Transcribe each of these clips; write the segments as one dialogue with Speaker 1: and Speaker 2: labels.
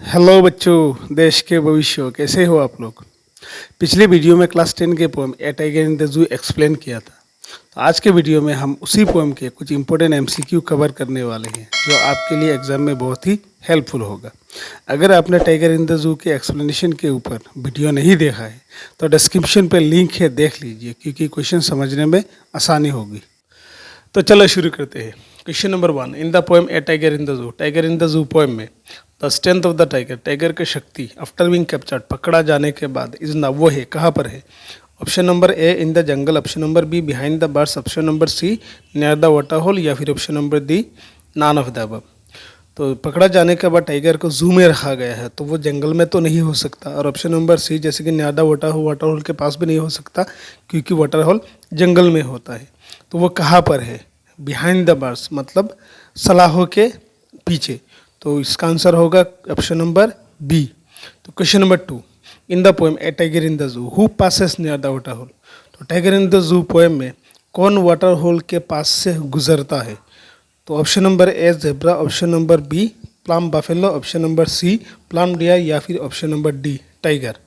Speaker 1: Hello बच्चों, देश के भविष्य कैसे हो आप लोग। पिछले वीडियो में क्लास 10 के poem a tiger in the जू एक्सप्लेन किया था। तो आज के वीडियो में हम उसी पोएम के कुछ इंपॉर्टेंट एमसीक्यू कवर करने वाले हैं जो आपके लिए एग्जाम में बहुत ही हेल्पफुल होगा। अगर आपने टाइगर इन द जू के एक्सप्लेनेशन के ऊपर वीडियो नहीं देखा है तो डिस्क्रिप्शन पर लिंक है, देख लीजिए, क्योंकि क्वेश्चन समझने में आसानी होगी। तो चलो शुरू करते हैं। Question number 1, in the poem a tiger in the zoo. Tiger in the zoo poem में the strength of the tiger, tiger की शक्ति आफ्टर बीइंग कैप्चर्ड, पकड़ा जाने के बाद, इज ना, वो है, कहाँ पर है। Option number A in the jungle, option number B behind the birds, option number C near the water hole, या फिर option number D none of the above. तो पकड़ा जाने के बाद टाइगर को जू में रखा गया है तो वो जंगल में तो नहीं हो सकता। और ऑप्शन नंबर सी जैसे कि नियर द वाटर होल के पास भी नहीं हो सकता क्योंकि वाटर होल जंगल में होता है। तो वो कहाँ पर है? बिहाइंड द बर्ड्स मतलब सलाखों के पीछे। तो इसका आंसर होगा ऑप्शन नंबर बी। तो question number 2, in the poem a tiger in the zoo who passes near the water hole. तो tiger in the zoo poem में कौन वाटर होल के पास से गुजरता है? तो option number A zebra, option number B plump buffalo, option number C plump deer, या फिर ऑप्शन नंबर डी टाइगर।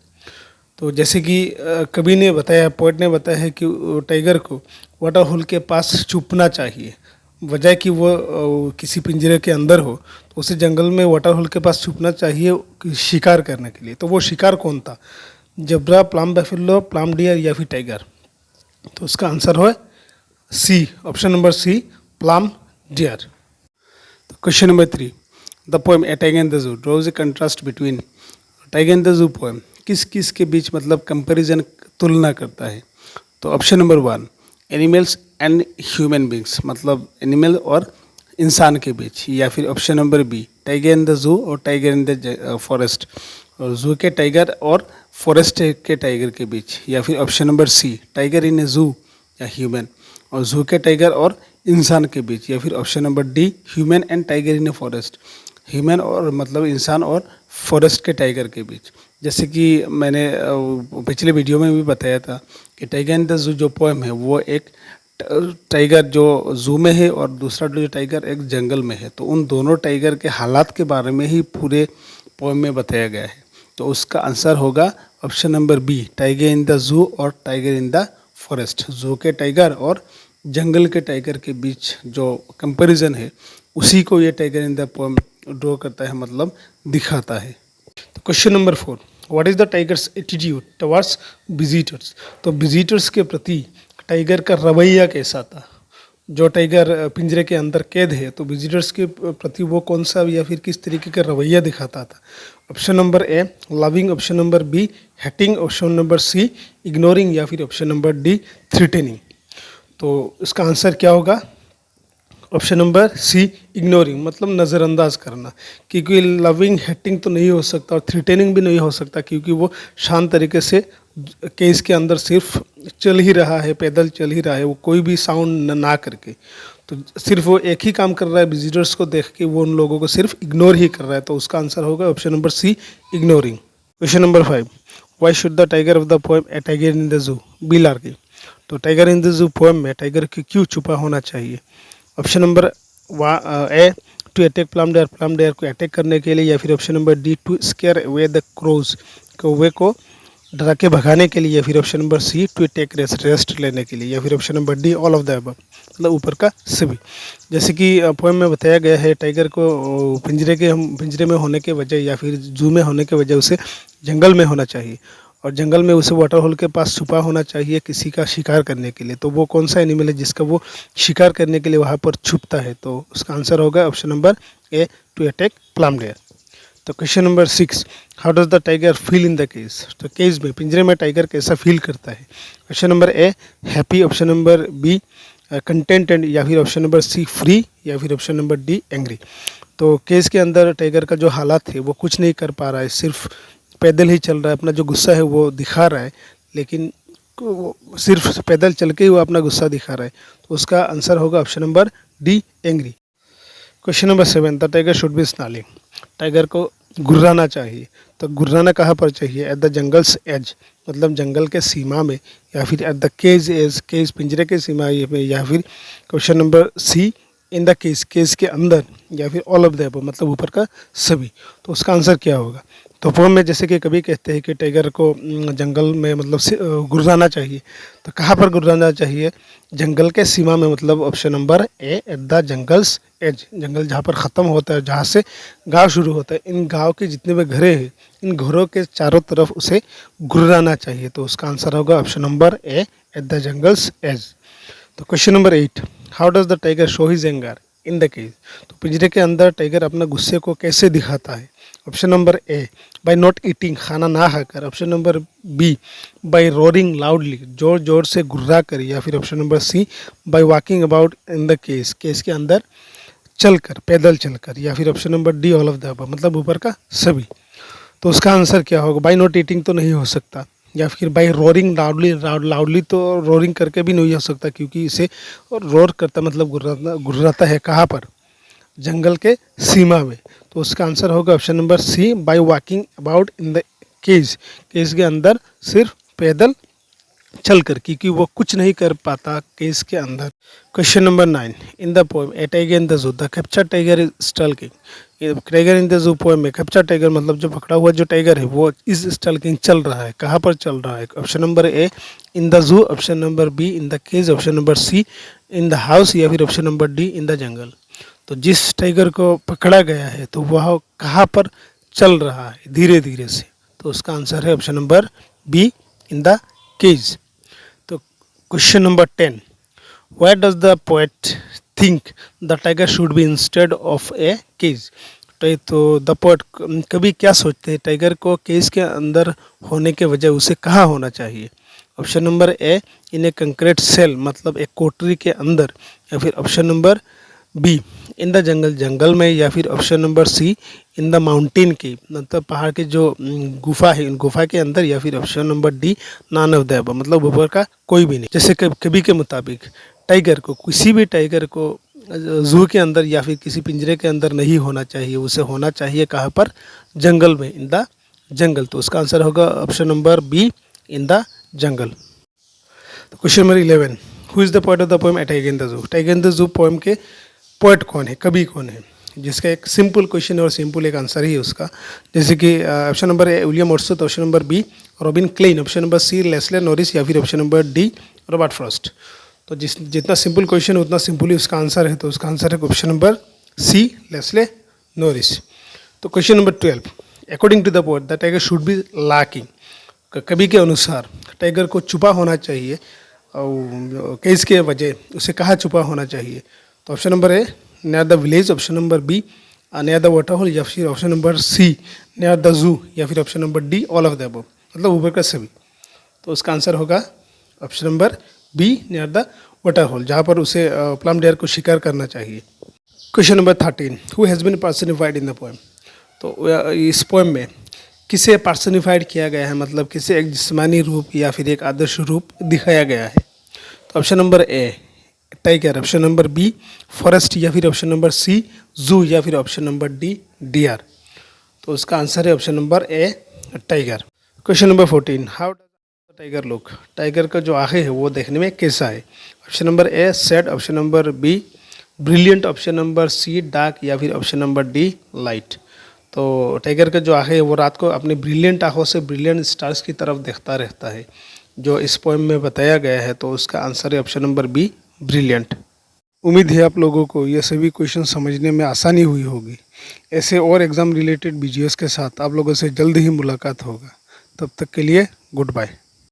Speaker 1: तो जैसे कि कवि ने बताया, पोएट ने बताया है कि टाइगर को वाटर होल के पास छुपना चाहिए, वजह कि वो किसी पिंजरे के अंदर हो तो उसे जंगल में वाटर होल के पास छुपना चाहिए शिकार करने के लिए। तो वो शिकार कौन था? Zebra, plump buffalo, plump deer, या फिर टाइगर। तो उसका आंसर हो C, option number C plump deer. तो question number 3, the poem a tiger in the zoo draws a contrast between. Tiger in the zoo poem किस किस के बीच मतलब कंपैरिजन, तुलना करता है? तो option number 1 animals and human beings मतलब एनिमल और इंसान के बीच, या फिर option number B tiger in the zoo और टाइगर इन द फॉरेस्ट, और जू के टाइगर और फॉरेस्ट के टाइगर के बीच, या फिर option number C tiger in a zoo या ह्यूमन, और जू के टाइगर और इंसान के बीच, या फिर option number D human and tiger in a forest, human और मतलब इंसान और फॉरेस्ट के टाइगर के बीच। जैसे कि मैंने पिछले वीडियो में भी बताया था कि टाइगर इन द जू जो पोएम है वो एक टाइगर जो जू में है और दूसरा जो टाइगर एक जंगल में है, तो उन दोनों टाइगर के हालात के बारे में ही पूरे पोएम में बताया गया है। तो उसका आंसर होगा option number B tiger in the zoo और टाइगर इन द फॉरेस्ट। जू के टाइगर और जंगल के टाइगर के बीच जो कंपैरिजन है उसी को ये tiger in the poem draw करता है, मतलब दिखाता है। तो question number 4, what is the tigers attitude towards visitors. तो विजिटर्स के प्रति टाइगर का रवैया कैसा था? जो टाइगर पिंजरे के अंदर कैद है तो विजिटर्स के प्रति वो कौन सा या फिर किस तरीके का रवैया दिखाता था? Option number A loving, option number B hating, option number C ignoring, या फिर ऑप्शन नंबर डी थ्रेटनिंग। तो इसका आंसर क्या होगा? ऑप्शन नंबर सी इग्नोरिंग मतलब नज़रअंदाज करना, क्योंकि लविंग हेटिंग तो नहीं हो सकता और थ्रेटनिंग भी नहीं हो सकता क्योंकि वो शांत तरीके से केस के अंदर सिर्फ चल ही रहा है, पैदल चल ही रहा है, वो कोई भी साउंड ना करके। तो सिर्फ वो एक ही काम कर रहा है, विजिटर्स को देख के वो उन लोगों को सिर्फ इग्नोर ही कर रहा है। तो उसका आंसर होगा option number C ignoring. Question number 5, why should the tiger of the poem a tiger in the zoo be lurking. तो tiger in the zoo poem में टाइगर को क्यों छुपा होना चाहिए? Option number A to attack plump deer को attack करने के लिए, या फिर option number D to scare away the crows, कौवे को डरा के भगाने के लिए, या फिर option number C to take rest लेने के लिए, या फिर option number D all of the above मतलब ऊपर का सभी। जैसे कि पोएम में बताया गया है टाइगर को पिंजरे में होने के वजह या फिर जू में होने के वजह उसे जंगल में होना चाहिए, और जंगल में उसे वाटर होल के पास छुपा होना चाहिए किसी का शिकार करने के लिए। तो वो कौन सा एनिमल है जिसका वो शिकार करने के लिए वहाँ पर छुपता है? तो उसका आंसर होगा option number A to attack plump deer. तो question number 6, how does the tiger feel in the cage. तो केज में पिंजरे में टाइगर कैसा फील करता है? Option number A happy, option number B content and, या फिर ऑप्शन नंबर सी फ्री, या फिर ऑप्शन नंबर डी एंग्री। तो केज के अंदर टाइगर का जो हालात है वो कुछ नहीं कर पा रहा है, सिर्फ पैदल ही चल रहा है, अपना जो गुस्सा है वो दिखा रहा है, लेकिन सिर्फ पैदल चल के ही वो अपना गुस्सा दिखा रहा है। तो उसका आंसर होगा option number D angry. Question number 7, the tiger should B snarling. Tiger को गुर्राना चाहिए, तो गुर्राना कहाँ पर चाहिए? एट द जंगल्स एज मतलब जंगल के सीमा में, या फिर at the cage edge, cage पिंजरे के सीमा में, या फिर question number C in the case, case के अंदर, या फिर ऑल ऑफ द अबव मतलब ऊपर का सभी। तो उसका आंसर क्या होगा? तो पोएम में जैसे कि कभी कहते हैं कि टाइगर को जंगल में मतलब गुर्राना चाहिए, तो कहाँ पर गुर्राना चाहिए? जंगल के सीमा में, मतलब option number A, at the jungle's edge, जंगल जहाँ पर ख़त्म होता है, जहाँ से गांव शुरू होता है, इन गांव के जितने भी घरे हैं, इन घरों के चारों तरफ उसे गुर्राना चाहिए। तो उसका आंसर होगा option number A, at the jungle's edge. तो question number 8, how does the tiger show his anger in the cage? तो पिंजरे के अंदर टाइगर अपना गुस्से को कैसे दिखाता है? Option number A, by not eating, खाना ना खाकर। Option number B, by roaring loudly, जोर जोर से गुर्रा कर। या फिर option number C, by walking about in the cage, cage के अंदर चलकर, पैदल चलकर। या फिर option number D, all of the above मतलब ऊपर का सभी। तो उसका आंसर क्या होगा? बाय नॉट ईटिंग तो नहीं हो सकता, या फिर बाय रोरिंग लाउडली, लाउडली तो रोरिंग करके भी नहीं हो सकता, क्योंकि इसे रोर करता मतलब गुर्राता है कहाँ पर? जंगल के सीमा में। तो उसका आंसर होगा option number C, by walking about in the cage, cage के अंदर सिर्फ पैदल चलकर, क्योंकि वो कुछ नहीं कर पाता केज के अंदर। Question number 9, in the poem a tiger in the zoo, the capture tiger is stalking. Tiger in the zoo poem में कैप्चर टाइगर मतलब जो पकड़ा हुआ जो टाइगर है वो इज स्टल्किंग, चल रहा है, कहाँ पर चल रहा है? Option number A, in the zoo. Option number B, in the cage. Option number C, in the house. या फिर option number D, in the jungle. तो जिस टाइगर को पकड़ा गया है तो वह कहाँ पर चल रहा है धीरे धीरे से? तो उसका आंसर है option number B, in the cage. तो question number 10, why does the poet think the tiger should be instead of a cage? तो द पोएट कभी क्या सोचते हैं, टाइगर को केज के अंदर होने के बजाय उसे कहाँ होना चाहिए? Option number A, in a concrete cell मतलब एक कोठरी के अंदर। या फिर option number B, in the jungle, जंगल में। या फिर option number C, in the mountain की मतलब पहाड़ के जो गुफा है, गुफा के अंदर। या फिर option number D, none of the above मतलब ऊपर का कोई भी नहीं। जैसे कभी के मुताबिक टाइगर को, किसी भी टाइगर को जू के अंदर या फिर किसी पिंजरे के अंदर नहीं होना चाहिए, उसे होना चाहिए कहाँ पर? जंगल में, इन द जंगल। तो उसका आंसर होगा option number B, in the jungle. तो question number 11, who is the poet of the poem a tiger in the zoo? Tiger in the zoo poem के पोएट कौन है, कवि कौन है? जिसका एक सिंपल क्वेश्चन है और सिंपल एक आंसर ही है उसका। जैसे कि option number A, William Wordsworth. Option number B, Robin Klein. Option number C, Leslie Norris. या फिर option number D, Robert Frost. तो जितना सिंपल क्वेश्चन है उतना सिंपल ही उसका आंसर है। तो उसका आंसर है option number C, Leslie Norris. तो question number 12, according to the poet the tiger should be locking. कवि के अनुसार टाइगर को छुपा होना चाहिए और केस के वजह उसे कहाँ छुपा होना चाहिए? तो option number A, near the village. Option number B, near the water hole. या फिर option number C, near the zoo. या फिर option number D, all of the above मतलब ऊपर का सभी। तो उसका आंसर होगा option number B, near the water hole, जहाँ पर उसे प्लम डेयर को शिकार करना चाहिए। Question number 13, who has been personified in the poem? तो इस पोएम में किसे पर्सनिफाइड किया गया है, मतलब किसे एक जिस्मानी रूप या फिर एक आदर्श रूप दिखाया गया है? तो option number A, tiger. Option number B, forest. या फिर ऑप्शन नंबर सी, जू। या फिर ऑप्शन नंबर डी, डियर। तो उसका आंसर है option number A, tiger. Question number 14, how does tiger look? Tiger का जो आँखें है वो देखने में कैसा है? Option number A, sad. Option number B, brilliant. Option number C, dark. या फिर ऑप्शन नंबर डी, लाइट। तो टाइगर का जो आँखें है वो रात को अपनी ब्रिलियंट आँखों से ब्रिलियंट स्टार्स की तरफ देखता रहता है, जो इस पोएम में बताया गया है। तो उसका आंसर है ऑप्शन नंबर बी, ब्रिलियंट। उम्मीद है आप लोगों को ये सभी क्वेश्चन समझने में आसानी हुई होगी। ऐसे और एग्ज़ाम रिलेटेड वीडियोस के साथ आप लोगों से जल्द ही मुलाकात होगा। तब तक के लिए गुड बाय।